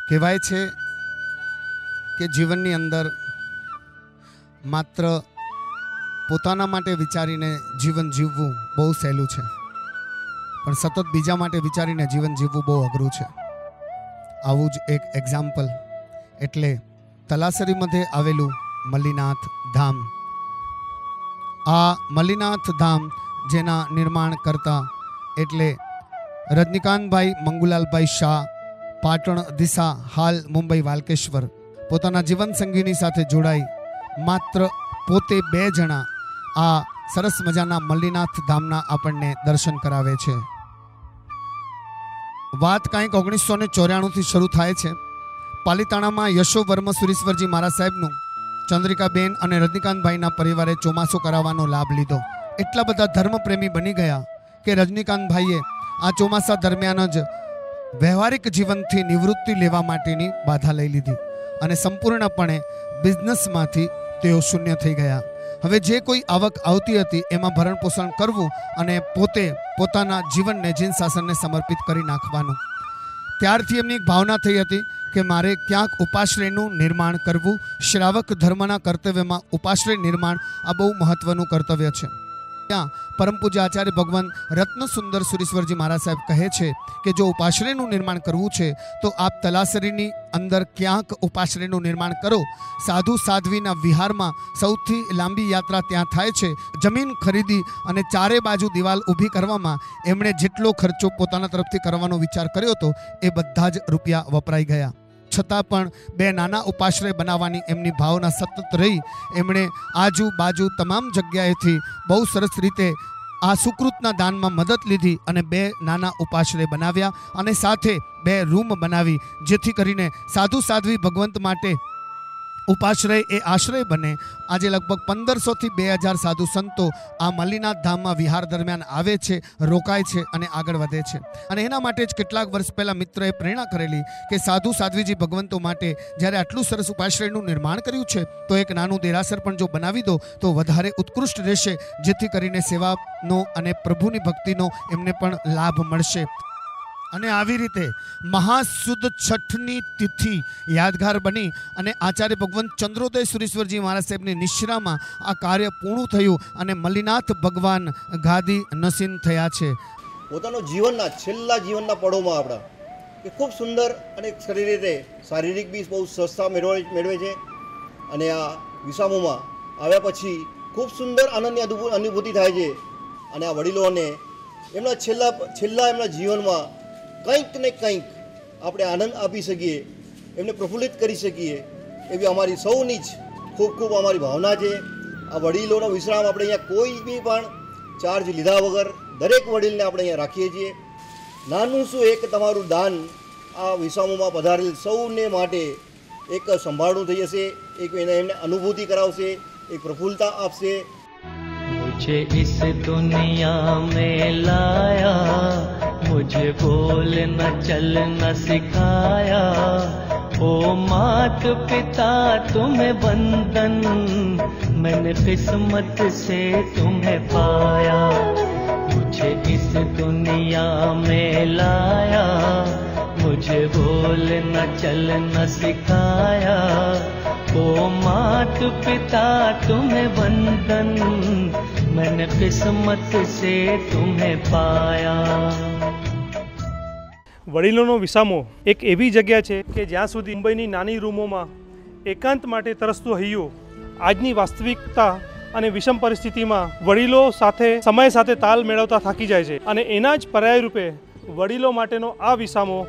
કહેવાય છે કે જીવનની અંદર માત્ર પોતાના માટે વિચારીને જીવન જીવવું બહુ સહેલું છે, પણ સતત બીજા માટે વિચારીને જીવન જીવવું બહુ અઘરું છે. આવું જ એક એક્ઝામ્પલ એટલે તલાસરી મધ્યે આવેલું મલ્લીનાથ ધામ. આ મલ્લીનાથ ધામ જેના નિર્માણ કરતા એટલે રજનીકાંતભાઈ મંગુલાલભાઈ શાહ, પાટણ દિશા, હાલ મુંબઈ વાલકેશ્વર, પોતાના જીવન સંગીની સાથે જોડાઈ માત્ર પોતે 2 જણા આ સરસ મજાના મલ્લીનાથ ધામના આપણને દર્શન કરાવે છે. વાત કંઈક 1994થી શરૂ થાય છે. પાલીતાણામાં યશોવર્મ સુરેશ્વરજી મહારાજ સાહેબનું ચંદ્રિકાબેન અને રજનીકાંતભાઈના પરિવારે ચોમાસું કરાવવાનો લાભ લીધો. એટલા બધા ધર્મપ્રેમી બની ગયા કે રજનીકાંતભાઈએ આ ચોમાસા દરમિયાન જ વ્યવહારિક જીવનથી નિવૃત્તિ લેવા માટેની બાધા લઈ લીધી અને સંપૂર્ણપણે બિઝનેસમાંથી તેઓ શૂન્ય થઈ ગયા. હવે જે કોઈ આવક આવતી હતી એમાં ભરણ પોષણ કરવું અને પોતે પોતાના જીવનને જીન શાસનને સમર્પિત કરી નાખવાનું. ત્યારથી એમની એક ભાવના થઈ હતી કે મારે ક્યાંક ઉપાશ્રયનું નિર્માણ કરવું. શ્રાવક ધર્મના કર્તવ્યમાં ઉપાશ્રય નિર્માણ આ બહુ મહત્વનું કર્તવ્ય છે. ત્યાં પરમ પૂજ્ય આચાર્ય ભગવાન રત્ન સુંદર સુરેશ્વરજી મહારાજ સાહેબ કહે છે કે જો ઉપાશ્રયનું નિર્માણ કરવું છે તો આપ તલાસરીની અંદર ક્યાંક ઉપાશ્રયનું નિર્માણ કરો. સાધુ સાધ્વીના વિહારમાં સૌથી લાંબી યાત્રા ત્યાં થાય છે. જમીન ખરીદી અને ચારે બાજુ દિવાલ ઊભી કરવામાં એમણે જેટલો ખર્ચો પોતાના તરફથી કરવાનો વિચાર કર્યો હતો એ બધા જ રૂપિયા વપરાઈ ગયા. છતાં પણ 2 નાના ઉપાશ્રય બનાવવાની એમની ભાવના સતત રહી. એમણે આજુબાજુ તમામ જગ્યાએથી બહુ સરસ રીતે આ સુકૃતના દાનમાં મદદ લીધી અને 2 નાના ઉપાશ્રય બનાવ્યા અને સાથે 2 રૂમ બનાવી, જેથી કરીને સાધુ સાધ્વી ભગવંત માટે ઉપાશ્રય એ આશ્રય બને. આજે લગભગ 1500થી 2000 સાધુ સંતો આ મલ્લીનાથ ધામમાં વિહાર દરમિયાન આવે છે, રોકાય છે અને આગળ વધે છે. અને એના માટે જ કેટલાક વર્ષ પહેલાં મિત્રએ પ્રેરણા કરેલી કે સાધુ સાધ્વીજી ભગવંતો માટે જ્યારે આટલું સરસ ઉપાશ્રયનું નિર્માણ કર્યું છે તો એક નાનું દેરાસર પણ જો બનાવી દો તો વધારે ઉત્કૃષ્ટ રહેશે, જેથી કરીને સેવાનો અને પ્રભુની ભક્તિનો એમને પણ લાભ મળશે. અને આવી રીતે મહાસુદ છઠની તિથિ યાદગાર બની અને આચાર્ય ભગવંત ચંદ્રોદય સુરેશ્વરજી મહારાજ સાહેબની નિશ્રામાં આ કાર્ય પૂર્ણ થયું અને મલ્લીનાથ ભગવાન ગાદી નસીન થયા છે. પોતાનો જીવનના છેલ્લા જીવનના પળોમાં આપણા કે ખૂબ સુંદર અને સારી રીતે શારીરિક બી બહુ સ્વસ્થતા મેળવે છે. અને આ વિસામોમાં આવ્યા પછી ખૂબ સુંદર આનંદની અનુભૂતિ થાય છે. અને આ વડીલોને એમના છેલ્લા એમના જીવનમાં કંઈક ને કંઈક આપણે આનંદ આપી શકીએ, એમને પ્રફુલ્લિત કરી શકીએ એવી અમારી સૌની જ ખૂબ ખૂબ અમારી ભાવના છે. આ વડીલોનો વિશ્રામ આપણે અહીંયા કોઈ બી પણ ચાર્જ લીધા વગર દરેક વડીલને આપણે અહીંયા રાખીએ છીએ. નાનું શું એક તમારું દાન આ વિશ્રામોમાં પધારેલ સૌને માટે એક સંભાળવું થઈ જશે, એક એમને અનુભૂતિ કરાવશે, એક પ્રફુલ્લતા આપશે. मुझे इस दुनिया में लाया, मुझे बोलना चलना सिखाया, ओ मात पिता तुम्हें वंदन, मैंने किस्मत से तुम्हें पाया. मुझे इस दुनिया में लाया, मुझे बोलना चलना सिखाया, ओ मात पिता तुम्हें वंदन, मैंने किस्मत से तुम्हें पाया. વડીલોનો વિસામો એક એવી જગ્યા છે કે જ્યાં સુધી મુંબઈની નાની રૂમોમાં એકાંત માટે તરસતું હૈયું આજની વાસ્તવિકતા અને વિષમ પરિસ્થિતિમાં વડીલો સાથે સમય સાથે તાલ મેળવતા થાકી જાય છે અને એના જ પર્યાય રૂપે વડીલો માટેનો આ વિસામો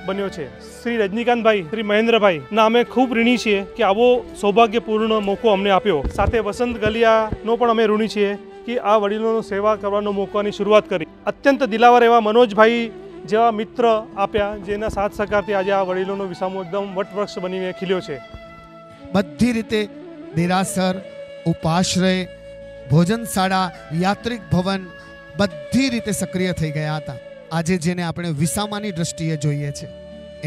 બન્યો છે. શ્રી રજનીકાંતભાઈ, શ્રી મહેન્દ્રભાઈ ના અમે ખૂબ ઋણી છીએ કે આવો સૌભાગ્યપૂર્ણ મોકો અમને આપ્યો. સાથે વસંત ગલિયાનો પણ અમે ઋણી છીએ કે આ વડીલોનો સેવા કરવાનો મોકોની શરૂઆત કરી. અત્યંત દિલાવર એવા મનોજભાઈ જેવા મિત્ર આપ્યા, જેના સાથ સહકારથી આજે આ વડીલોનો વિસામો એકદમ વટવૃક્ષ બનીને ખીલ્યો છે. બધી રીતે દેરાસર, ઉપાશ્રય, ભોજનશાળા, યાત્રિક ભવન બધી રીતે સક્રિય થઈ ગયા હતા. આજે જેને આપણે વિસામાની દ્રષ્ટિએ જોઈએ છે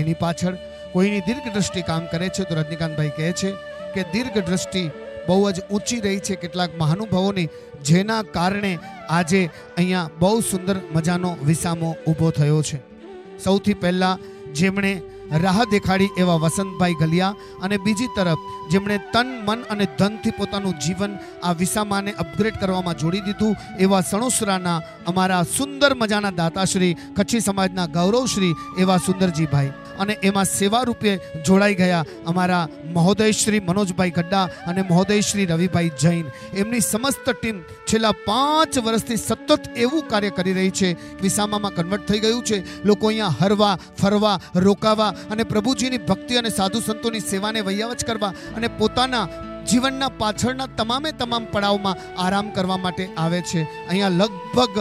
એની પાછળ કોઈની દીર્ઘ દ્રષ્ટિ કામ કરે છે તો રજનીકાંતભાઈ કહે છે કે દીર્ઘ દ્રષ્ટિ બહુ જ ઊંચી રહી છે કેટલાક મહાનુભાવોની, જેના કારણે આજે અહીંયા બહુ સુંદર મજાનો વિસામો ઊભો થયો છે. સૌથી પહેલાં જેમણે રાહ દેખાડી એવા વસંતભાઈ ગલિયા અને બીજી તરફ જેમણે તન મન અને ધનથી પોતાનું જીવન આ વિસામાને અપગ્રેડ કરવામાં જોડી દીધું એવા સણોસરાના અમારા સુંદર મજાના દાતાશ્રી કચ્છી સમાજના ગૌરવશ્રી એવા સુંદરજીભાઈ અને એમાં સેવા રૂપે જોડાઈ ગયા અમારા મહોદય શ્રી મનોજભાઈ ગड्डा અને મહોદય શ્રી રવિભાઈ જૈન. એમની સમસ્ત ટીમ છેલ્લા 5 વર્ષથી સતત એવું કાર્ય કરી રહી છે. વિસામામાં કન્વર્ટ થઈ ગયું છે. લોકો અહીંયા હરવા ફરવા રોકાવા અને પ્રભુજીની ભક્તિ અને સાધુ સંતોની સેવાને વૈયાવચ કરવા અને પોતાના જીવનના પાછળના તમામ પડાવમાં આરામ કરવા માટે આવે છે. અહીંયા લગભગ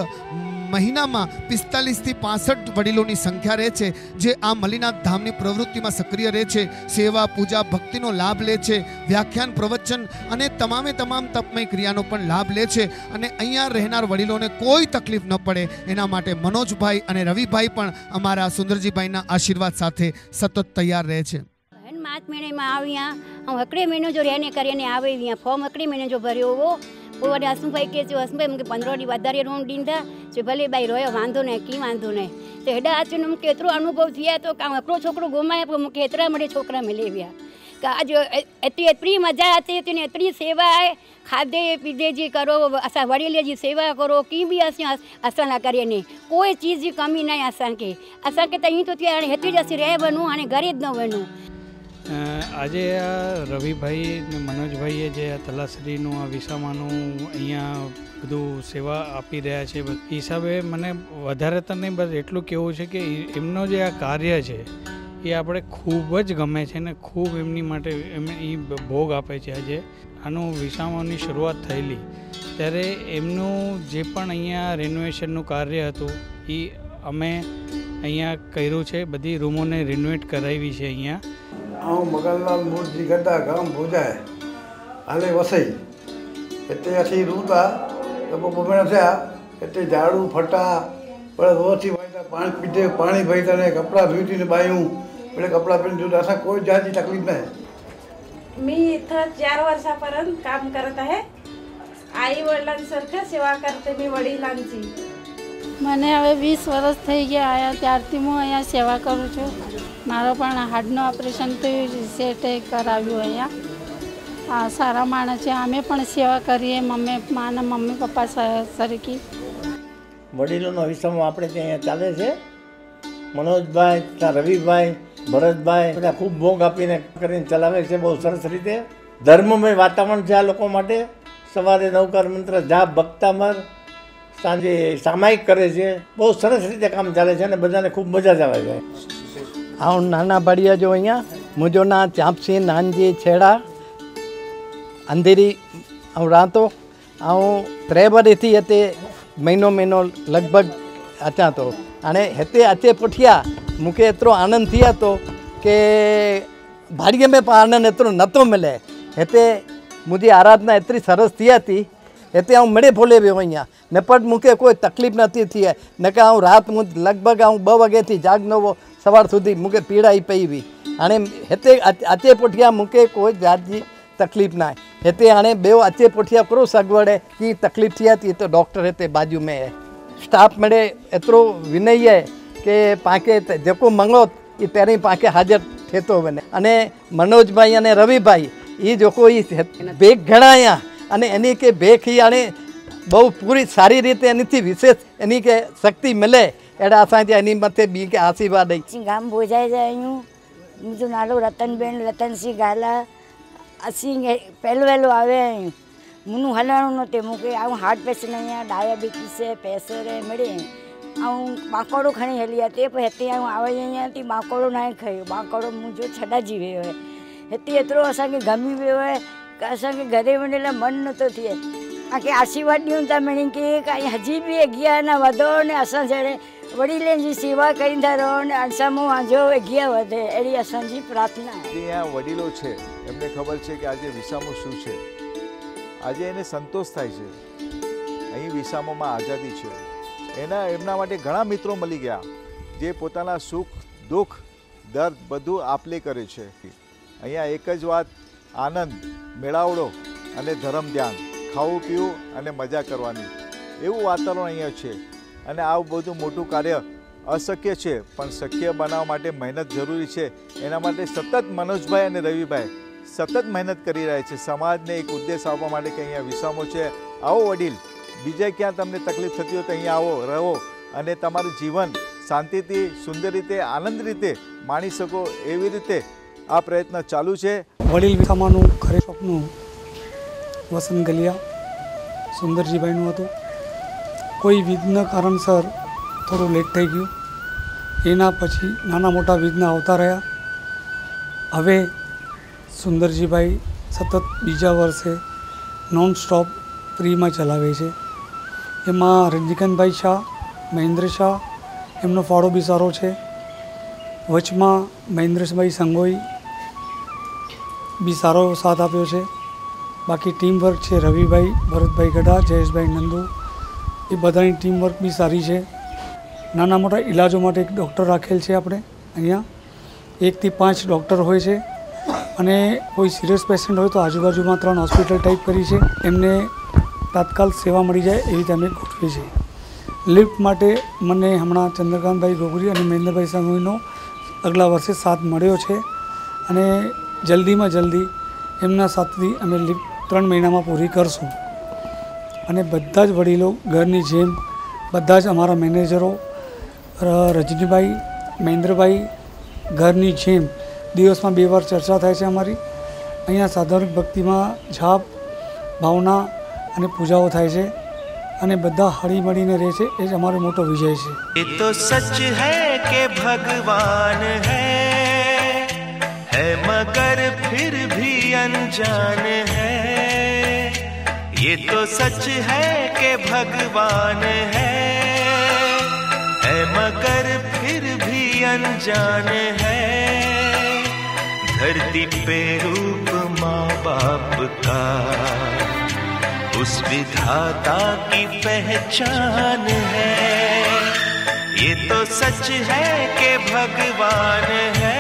મહિનામાં 45 થી 65 વડીલોની સંખ્યા રહે છે જે આ મલીનાથ ધામની પ્રવૃત્તિમાં સક્રિય રહે છે. સેવા પૂજા ભક્તિનો લાભ લે છે. વ્યાખ્યાન પ્રવચન અને તમામ તપમય ક્રિયાનો પણ લાભ લે છે. અને અહીંયા રહેનાર વડીલોને કોઈ તકલીફ ન પડે એના માટે મનોજભાઈ અને રવિભાઈ પણ અમારા સુંદરજીભાઈના આશીર્વાદ સાથે સતત તૈયાર રહે છે. मार्च महीने में आवियाँ ऐं हिकिड़े महीनो जो रहने करे आवे हुआ फॉर्म हिकिड़े महीने जो भरियो हुओ. पोइ वरी हसमुभाई खे चयो हसमुभाई मूंखे 15 ॾींहं वधारे रूम ॾींदा. चयो भले भाई रहियो वांधो न कीअं वांधो न. त हेॾा अचनि मूंखे एतिरो अनुभव थी वियो त हिकिड़ो छोकिरो घुमाए पोइ मूंखे एतिरा मिड़े छोकिरा मिली विया कि अॼु एतिरी मज़ा अचे थी ने एतिरी सेवा आहे. खाधे पीते जी करो असां वड़ीले जी सेवा करो कीअं बि असां लाइ करे ने कोई चीज़ जी कमी न आहे असांखे. असांखे त ईअं थो थिए हाणे हिते જ असीं रही वञूं हाणे घरे જ न वञूं. આજે આ રવિભાઈ ને મનોજભાઈએ જે આ તલાસરીનું આ વિસામાનું અહીંયા બધું સેવા આપી રહ્યા છે એ હિસાબે મને વધારે તો નહીં બસ એટલું કહેવું છે કે એમનો જે આ કાર્ય છે એ આપણે ખૂબ જ ગમે છે ને ખૂબ એમની માટે એ ભોગ આપે છે. આજે આનું વિસામાની શરૂઆત થયેલી ત્યારે એમનું જે પણ અહીંયા રેનોવેશનનું કાર્ય હતું એ અમે અહીંયા કર્યું છે. બધી રૂમોને રિનોવેટ કરાવી છે અહીંયા. आऊं मगनलाल मूर्ति गड्डा गांव भोजाए हाले वसई हिते असीं रहूं था त पोइ ॿ महीना थिया. हिते झाड़ू फटा पर रोज़ थी वञा पाणी पीते पाणी भई करे कपिड़ा धोई ने बायूं पेड़े कपडा पहिरून धुता असां कोई जात जी तकलीफ नाही. मी इथं 4 वर्षापर्यंत काम करत आहे. आई वडिलांसारखं सेवा करते मी वडिलांची. મને હવે 20 વર્ષ થઈ ગયા આયા ત્યારથી હું અહીંયા સેવા કરું છું. મારો પણ હાર્ટનું ઓપરેશન થયું સેટ કરાવ્યું અહીંયા. સારા માણસ છે. અમે પણ સેવા કરીએ માના મમ્મી પપ્પા સરખી. વડીલોનો વિસામો આપણે ત્યાં ચાલે છે. મનોજભાઈ રવિભાઈ ભરતભાઈ બધા ખૂબ ભોગ આપીને કરીને ચલાવે છે બહુ સરસ રીતે. ધર્મમય વાતાવરણ છે આ લોકો માટે. સવારે નવકાર મંત્ર જાપ ભક્તામર સાંજે સામાયિક કરે છે. બહુ સરસ રીતે કામ ચાલે છે અને બધાને ખૂબ મજા જ આવે છે. આઉं नाना बढ़िया जो अँ मुझो ना चांपसी नानजी छेड़ा अंधेरी ऐं रातो ऐं 3 वरी थी हिते महीनो लगभग अचां थो. हाणे हिते अचे पुठिया मूंखे एतिरो आनंद थिए थो कि भाड़ीअ में आनंद एतिरो नथो मिले. हिते मुंहिंजी आराधना एतिरी सरस थिए थी. हिते आऊं मिड़े फोले वियो आहियां न पर मूंखे कोई तकलीफ़ नथी थिए. न कि आऊं राति लॻभॻि 2 वॻे थी जागनो हुओ सवार सुधी मूंखे पीड़ाई पई हुई. हाणे हिते अचे पुठियां मूंखे कोई जात जी तकलीफ़ न आहे. हिते हाणे ॿियो अचे पुठियां हिकिड़ो सगवड़ आहे की तकलीफ़ थिए थी त डॉक्टर हिते बाजू में आहे. स्टाफ मिड़े एतिरो विनयी आहे कि पाणखे जेको मंगो ई पहिरीं पाणखे हाज़िर थिए थो वञे. अने मनोज भाई अने रवि भाई ये जेको भेग घणाया અને એની કે ભેખ હાणे બહુ પૂરી સારી રીતે એનીથી વિશેષ એની કે શક્તિ मिले अहिड़ा असांजे एनी मथे ॿी के आशीर्वाद ॾेई. गाम भोजाए जा आहियूं. मुंहिंजो नालो रतनबेन रतन सिंह गाला. असीं पहिलो आया आहियूं. मुनू हलणो न थिए. मूंखे ऐं हार्ट पेशेंट आहियां. डायबिटीज़ प्रेशर मिड़े ऐं माकोड़ो खणी हली आहे ते पोइ हिते आई आहियां थी. माकोड़ो न खयो. माकोड़ो मुंहिंजो छॾाइजी वियो आहे. हिते एतिरो असांखे गमी वियो आहे कि असांखे घरे वञण लाइ मन नथो थिए. तव्हांखे आशीर्वाद ॾियूं था मिणी की काई हजी बि अॻियां न वधो ने असां जहिड़े वडीलनि जी सेवा करींदा रहो ने असां जो अॻियां वधे अहिड़ी असांजी प्रार्थना आहे. ત્યાં વડીલો છે એમને ખબર છે કે આજે વિસામો શું છે. આજે એને સંતોષ થાય છે. અહીં વિસામોમાં આઝાદી છે. એમના માટે ઘણા મિત્રો મળી ગયા જે પોતાના સુખ દુઃખ દર્દ બધું આપલે કરે છે. અહીંયા એક જ વાત આનંદ મેળાવડો અને ધર્મ ધ્યાન ખાવું પીવું અને મજા કરવાની એવું વાતાવરણ અહીંયા છે. અને આવું બધું મોટું કાર્ય અશક્ય છે, પણ શક્ય બનાવવા માટે મહેનત જરૂરી છે. એના માટે સતત મનોજભાઈ અને રવિભાઈ સતત મહેનત કરી રહ્યા છે સમાજને એક ઉદ્દેશ આપવા માટે કે અહીંયા વિસામો છે. આવો વડીલ, બીજે ક્યાં તમને તકલીફ થતી હોય તો અહીંયા આવો, રહો અને તમારું જીવન શાંતિથી, સુંદર રીતે, આનંદ રીતે માણી શકો, એવી રીતે આ પ્રયત્ન ચાલુ છે. વડીલ વિસામાનું ખરે સપનું વસંત ગલિયા સુંદરજીભાઈનું હતું. કોઈ વિઘ્ન કારણસર થોડું લેટ થઈ ગયું. એના પછી નાના મોટા વિઘ્ન આવતા રહ્યા. હવે સુંદરજીભાઈ સતત બીજા વર્ષે નોન સ્ટોપ ફ્રીમાં ચલાવે છે. એમાં રજનીકાંતભાઈ શાહ, મહેન્દ્ર શાહ, એમનો ફાળો બી સારો છે. વચમાં મહેન્દ્રભાઈ સંગોઈ બી સારો સાથ આપ્યો છે. બાકી ટીમ વર્ક છે રવિભાઈ, ભરતભાઈ ગઢા, જયેશભાઈ નંદુ, એ બધાની ટીમ વર્ક બી સારી છે. નાના મોટા ઇલાજો માટે એક ડૉક્ટર રાખેલ છે આપણે અહીંયા. 1 થી 5 ડૉક્ટર હોય છે અને કોઈ સિરિયસ પેશન્ટ હોય તો આજુબાજુમાં 3 હોસ્પિટલ ટાઈપ કરી છે. એમને તાત્કાલ સેવા મળી જાય એવી રીતે અમે ગોઠવી છે. લિફ્ટ માટે મને હમણાં ચંદ્રકાંતભાઈ ગોગરી અને મહેન્દ્રભાઈ સંઘવીનો આગલા વર્ષે સાથ મળ્યો છે અને જલ્દીમાં જલ્દી એમના સાથથી અમે લિફ્ટ 3 મહિનામાં પૂરી કરશું. અને બધા જ વડીલો ઘરની જેમ, બધા જ અમારા મેનેજરો રજનીભાઈ, મહેન્દ્રભાઈ ઘરની જેમ દિવસમાં 2 વાર ચર્ચા થાય છે અમારી. અહીંયા સાધારણ ભક્તિમાં જાપ, ભાવના અને પૂજાઓ થાય છે અને બધા હળી મળીને રહે છે. એ જ અમારો મોટો વિજય છે. ये तो सच है कि भगवान है मगर फिर भी अनजान है. ये तो सच है कि भगवान है मगर फिर भी अनजान है. धरती पे रूप माँ बाप का उस विधाता की पहचान है. ये तो सच है कि भगवान है